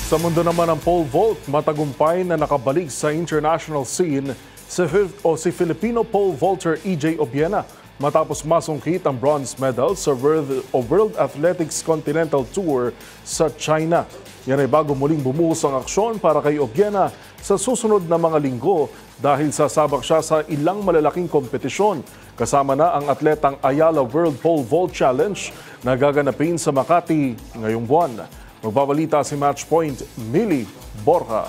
Sa mundo naman ng pole vault, matagumpay na nakabalik sa international scene si Filipino pole vaulter EJ Obiena matapos masungkit ang bronze medal sa World Athletics Continental Tour sa China. Yan ay bago muling bumuhos ang aksyon para kay Obiena sa susunod na mga linggo dahil sasabak siya sa ilang malalaking kompetisyon. Kasama na ang atletang Ayala World Pole Vault Challenge na gaganapin sa Makati ngayong buwan. Magbabalita si Matchpoint, Millie Borja.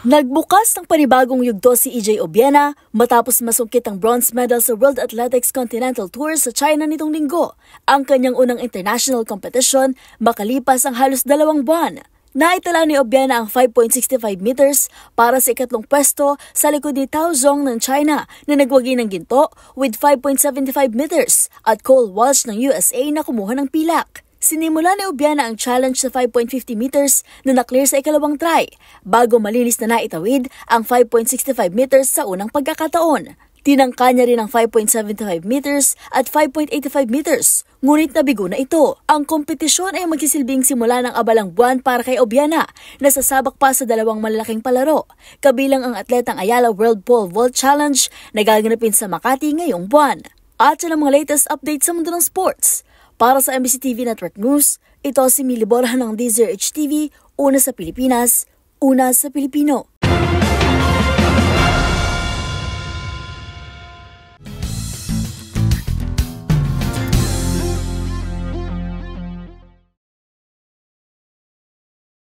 Nagbukas ng panibagong yugto si EJ Obiena matapos masungkit ang bronze medal sa World Athletics Continental Tour sa China nitong linggo, ang kanyang unang international competition makalipas ang halos 2 buwan. Naitala ni Obiena ang 5.65 meters para sa ikatlong pwesto sa likod ni Tao Zhong ng China na nagwagi ng ginto with 5.75 meters at Cole Walsh ng USA na kumuha ng pilak. Sinimula ni Obiena ang challenge sa 5.50 meters na naklear sa ikalawang try bago malinis na naitawid ang 5.65 meters sa unang pagkakataon. Tinangka niya rin ang 5.75 meters at 5.85 meters, ngunit nabigo na ito. Ang kompetisyon ay magsisilbing simula ng abalang buwan para kay Obiena na sasabak pa sa 2 malalaking palaro, kabilang ang atletang Ayala World Pole Vault Challenge na gaganapin sa Makati ngayong buwan. At sa mga latest updates sa mundo ng sports, para sa MBC TV Network News, ito si Millie Borja ng DZRH TV, una sa Pilipinas, una sa Pilipino.